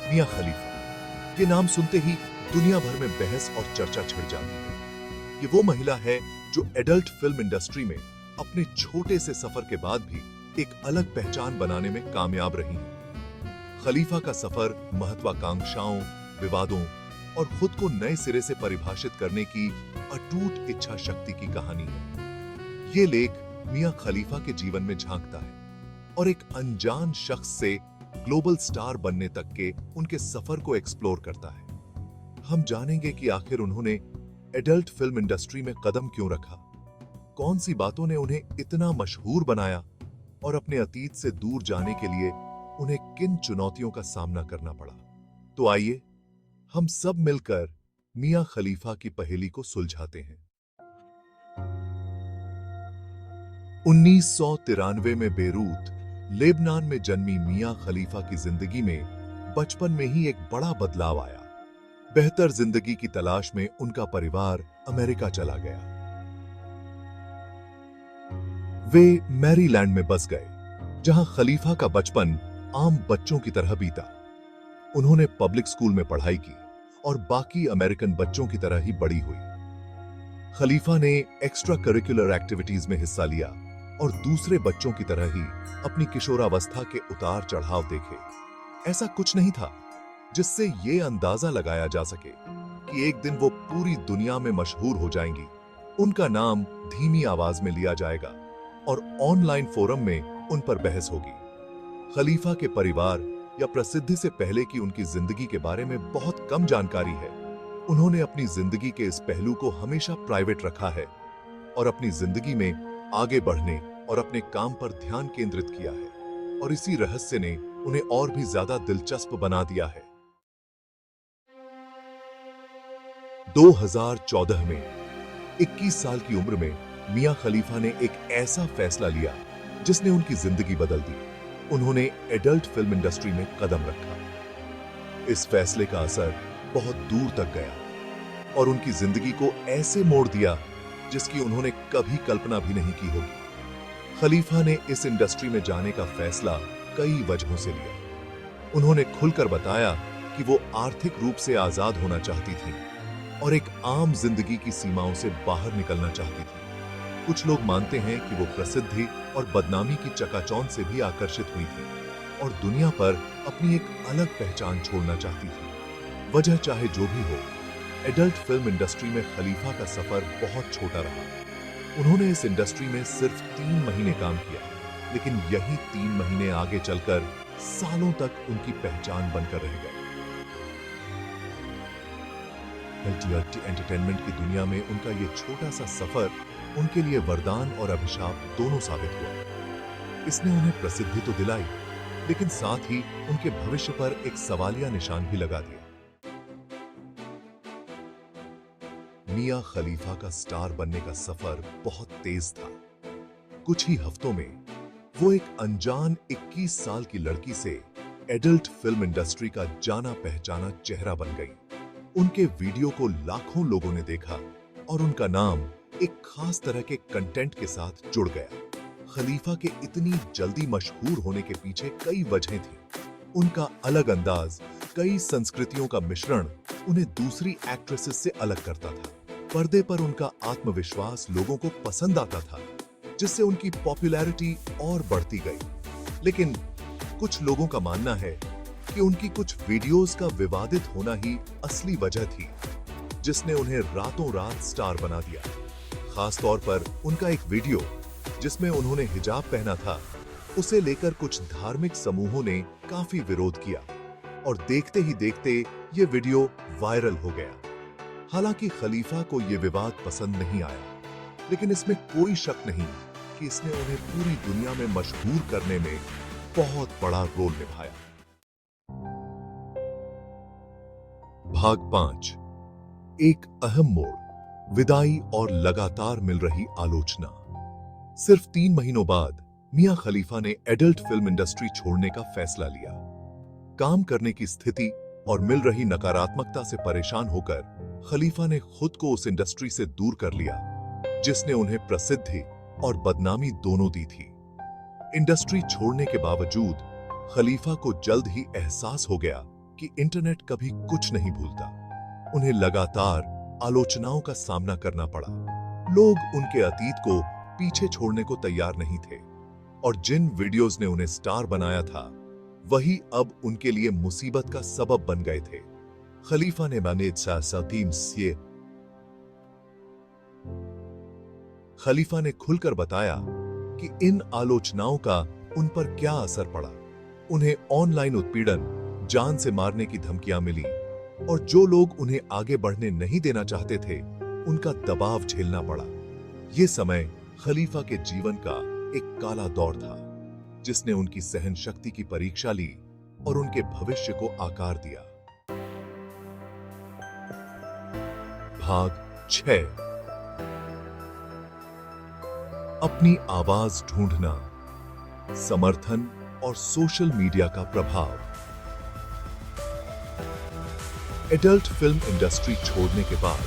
मिया खलीफा, ये नाम सुनते ही दुनिया भर में बहस और चर्चा छिड़ जाती है। ये वो महिला है जो एडल्ट फिल्म इंडस्ट्री में अपने छोटे से सफर के बाद भी एक अलग पहचान बनाने में कामयाब रही है। खलीफा का सफर महत्वाकांक्षाओं, विवादों और खुद को नए सिरे से परिभाषित करने की अटूट इच्छा शक्ति की कहानी है। ये लेख मिया खलीफा के जीवन में झांकता है और एक अनजान शख्स से ग्लोबल स्टार बनने तक के उनके सफर को एक्सप्लोर करता है। हम जानेंगे कि आखिर उन्होंने एडल्ट फिल्म इंडस्ट्री में कदम क्यों रखा, कौन सी बातों ने उन्हें इतना मशहूर बनाया और अपने अतीत से दूर जाने के लिए उन्हें किन चुनौतियों का सामना करना पड़ा। तो आइए हम सब मिलकर मिया खलीफा की पहेली को सुलझाते हैं। 1993 में बेरूत, लेबनान में जन्मी मिया खलीफा की जिंदगी में बचपन में ही एक बड़ा बदलाव आया। बेहतर जिंदगी की तलाश में उनका परिवार अमेरिका चला गया। वे मैरीलैंड में बस गए, जहां खलीफा का बचपन आम बच्चों की तरह बीता। उन्होंने पब्लिक स्कूल में पढ़ाई की और बाकी अमेरिकन बच्चों की तरह ही बड़ी हुई। खलीफा ने एक्स्ट्रा करिकुलर एक्टिविटीज में हिस्सा लिया और दूसरे बच्चों की तरह ही अपनी किशोरावस्था के उतार चढ़ाव देखे। ऐसा कुछ नहीं था जिससे ये अंदाजा लगाया जा सके कि एक दिन वो पूरी दुनिया में मशहूर हो जाएंगी, उनका नाम धीमी आवाज में लिया जाएगा और ऑनलाइन फोरम में उन पर बहस होगी। खलीफा के परिवार या प्रसिद्धि से पहले की उनकी जिंदगी के बारे में बहुत कम जानकारी है। उन्होंने अपनी जिंदगी के इस पहलू को हमेशा प्राइवेट रखा है और अपनी जिंदगी में आगे बढ़ने और अपने काम पर ध्यान केंद्रित किया है, और इसी रहस्य ने उन्हें और भी ज्यादा दिलचस्प बना दिया है। 2014 में 21 साल की उम्र में मिया खलीफा ने एक ऐसा फैसला लिया जिसने उनकी जिंदगी बदल दी। उन्होंने एडल्ट फिल्म इंडस्ट्री में कदम रखा। इस फैसले का असर बहुत दूर तक गया और उनकी जिंदगी को ऐसे मोड़ दिया जिसकी उन्होंने कभी कल्पना भी नहीं की होगी। खलीफा ने इस इंडस्ट्री में जाने का फैसला कई वजहों से लिया। उन्होंने खुलकर बताया कि वो आर्थिक रूप से आजाद होना चाहती थी और एक आम जिंदगी की सीमाओं से बाहर निकलना चाहती थी। कुछ लोग मानते हैं कि वो प्रसिद्धि और बदनामी की चकाचौंध से भी आकर्षित हुई थी और दुनिया पर अपनी एक अलग पहचान छोड़ना चाहती थी। वजह चाहे जो भी हो, एडल्ट फिल्म इंडस्ट्री में खलीफा का सफर बहुत छोटा रहा। उन्होंने इस इंडस्ट्री में सिर्फ 3 महीने काम किया, लेकिन यही 3 महीने आगे चलकर सालों तक उनकी पहचान बनकर रह गए। एंटरटेनमेंट की दुनिया में उनका ये छोटा सा सफर उनके लिए वरदान और अभिशाप दोनों साबित हुआ। इसने उन्हें प्रसिद्धि तो दिलाई, लेकिन साथ ही उनके भविष्य पर एक सवालिया निशान भी लगा दिया। मिया खलीफा का स्टार बनने का सफर बहुत तेज था। कुछ ही हफ्तों में वो एक अनजान 21 साल की लड़की से एडल्ट फिल्म इंडस्ट्री का जाना पहचाना चेहरा बन गई। उनके वीडियो को लाखों लोगों ने देखा और उनका नाम एक खास तरह के कंटेंट के साथ जुड़ गया। खलीफा के इतनी जल्दी मशहूर होने के पीछे कई वजहें थीं। उनका अलग अंदाज, कई संस्कृतियों का मिश्रण उन्हें दूसरी एक्ट्रेसेस से अलग करता था। पर्दे पर उनका आत्मविश्वास लोगों को पसंद आता था, जिससे उनकी पॉपुलैरिटी और बढ़ती गई। लेकिन कुछ लोगों का मानना है कि उनकी कुछ वीडियोस का विवादित होना ही असली वजह थी, जिसने उन्हें रातों रात स्टार बना दिया। खास तौर पर उनका एक वीडियो जिसमें उन्होंने हिजाब पहना था, उसे लेकर कुछ धार्मिक समूहों ने काफी विरोध किया और देखते ही देखते ये वीडियो वायरल हो गया। हालांकि खलीफा को ये विवाद पसंद नहीं आया, लेकिन इसमें कोई शक नहीं कि इसने उन्हें पूरी दुनिया में मशहूर करने में बहुत बड़ा रोल निभाया। भाग 5, एक अहम मोड़, विदाई और लगातार मिल रही आलोचना। सिर्फ 3 महीनों बाद मिया खलीफा ने एडल्ट फिल्म इंडस्ट्री छोड़ने का फैसला लिया। काम करने की स्थिति और मिल रही नकारात्मकता से परेशान होकर खलीफा ने खुद को उस इंडस्ट्री से दूर कर लिया जिसने उन्हें प्रसिद्धि और बदनामी दोनों दी थी। इंडस्ट्री छोड़ने के बावजूद खलीफा को जल्द ही एहसास हो गया कि इंटरनेट कभी कुछ नहीं भूलता। उन्हें लगातार आलोचनाओं का सामना करना पड़ा। लोग उनके अतीत को पीछे छोड़ने को तैयार नहीं थे और जिन वीडियोस ने उन्हें स्टार बनाया था वही अब उनके लिए मुसीबत का सबब बन गए थे। खलीफा ने खलीफा ने खुलकर बताया कि इन आलोचनाओं का उन पर क्या असर पड़ा। उन्हें ऑनलाइन उत्पीड़न, जान से मारने की धमकियां मिली और जो लोग उन्हें आगे बढ़ने नहीं देना चाहते थे उनका दबाव झेलना पड़ा। यह समय खलीफा के जीवन का एक काला दौर था जिसने उनकी सहन शक्ति की परीक्षा ली और उनके भविष्य को आकार दिया। भाग 6। अपनी आवाज ढूंढना, समर्थन और सोशल मीडिया का प्रभाव। एडल्ट फिल्म इंडस्ट्री छोड़ने के बाद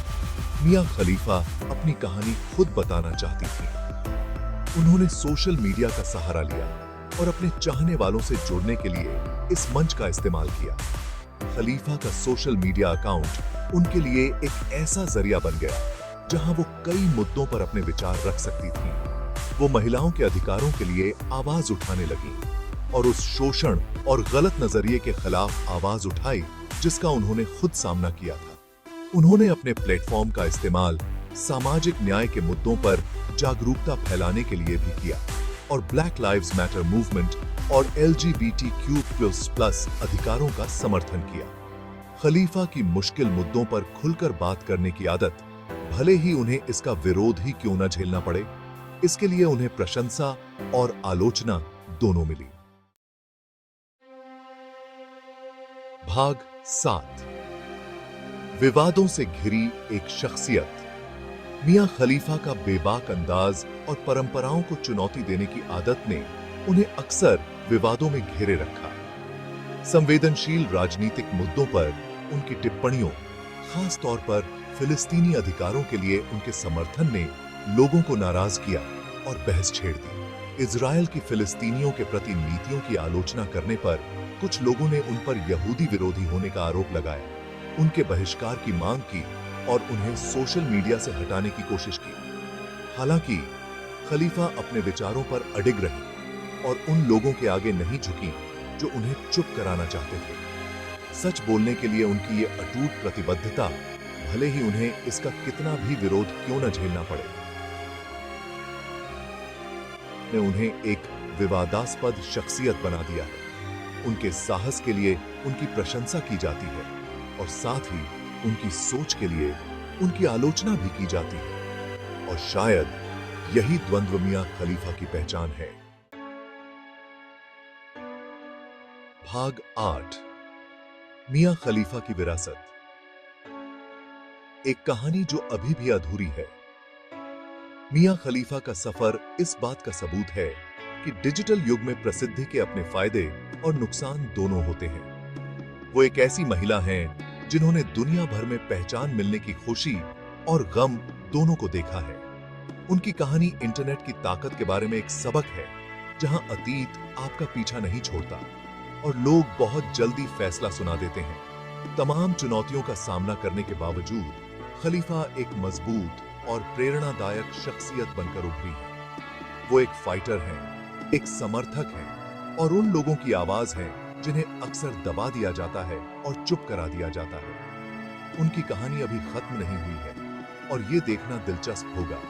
मियां खलीफा अपनी कहानी खुद बताना चाहती थी। उन्होंने सोशल मीडिया का सहारा लिया और अपने चाहने वालों से जुड़ने के लिए इस मंच का इस्तेमाल किया। खलीफा का सोशल मीडिया अकाउंट उनके लिए एक ऐसा जरिया बन गया जहां वो कई मुद्दों पर अपने विचार रख सकती थी। वो महिलाओं के अधिकारों के लिए आवाज उठाने लगी और उस शोषण और गलत नजरिए के खिलाफ आवाज उठाई जिसका उन्होंने खुद सामना किया था। उन्होंने अपने प्लेटफॉर्म का इस्तेमाल सामाजिक न्याय के मुद्दों पर जागरूकता फैलाने के लिए भी किया और ब्लैक लाइव्स मैटर मूवमेंट और LGBTQ+ अधिकारों का समर्थन किया। खलीफा की मुश्किल मुद्दों पर खुलकर बात करने की आदत, भले ही उन्हें इसका विरोध ही क्यों न झेलना पड़े, इसके लिए उन्हें प्रशंसा और आलोचना दोनों मिली। भाग 7। विवादों से घिरी एक शख्सियत। मियां खलीफा का बेबाक अंदाज और परंपराओं को चुनौती देने की आदत ने उन्हें अक्सर विवादों में घेरे रखा। संवेदनशील राजनीतिक मुद्दों पर उनकी टिप्पणियों, खास तौर पर फिलिस्तीनी अधिकारों के लिए उनके समर्थन ने लोगों को नाराज किया और बहस छेड़ दी। इजरायल की फिलिस्तीनियों के प्रति नीतियों की आलोचना करने पर कुछ लोगों ने उन पर यहूदी विरोधी होने का आरोप लगाया, उनके बहिष्कार की मांग की और उन्हें सोशल मीडिया से हटाने की कोशिश की। हालांकि खलीफा अपने विचारों पर अडिग रही और उन लोगों के आगे नहीं झुकी जो उन्हें चुप कराना चाहते थे। सच बोलने के लिए उनकी ये अटूट प्रतिबद्धता, भले ही उन्हें इसका कितना भी विरोध क्यों न झेलना पड़े, ने उन्हें एक विवादास्पद शख्सियत बना दिया है। उनके साहस के लिए उनकी प्रशंसा की जाती है और साथ ही उनकी सोच के लिए उनकी आलोचना भी की जाती है और शायद यही द्वंद्व मियां खलीफा की पहचान है। भाग 8। मियां खलीफा की विरासत। एक कहानी जो अभी भी अधूरी है। मियां खलीफा का सफर इस बात का सबूत है कि डिजिटल युग में प्रसिद्धि के अपने फायदे और नुकसान दोनों होते हैं। वो एक ऐसी महिला हैं जिन्होंने दुनिया भर में पहचान मिलने की खुशी और गम दोनों को देखा है। उनकी कहानी इंटरनेट की ताकत के बारे में एक सबक है, जहां अतीत आपका पीछा नहीं छोड़ता और लोग बहुत जल्दी फैसला सुना देते हैं। तमाम चुनौतियों का सामना करने के बावजूद खलीफा एक मजबूत और प्रेरणादायक शख्सियत बनकर उभरी है। वो एक फाइटर हैं, एक समर्थक हैं और उन लोगों की आवाज है जिन्हें अक्सर दबा दिया जाता है और चुप करा दिया जाता है। उनकी कहानी अभी खत्म नहीं हुई है और ये देखना दिलचस्प होगा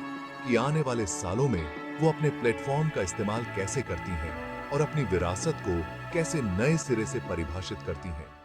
कि आने वाले सालों में वो अपने प्लेटफॉर्म का इस्तेमाल कैसे करती हैं और अपनी विरासत को कैसे नए सिरे से परिभाषित करती हैं।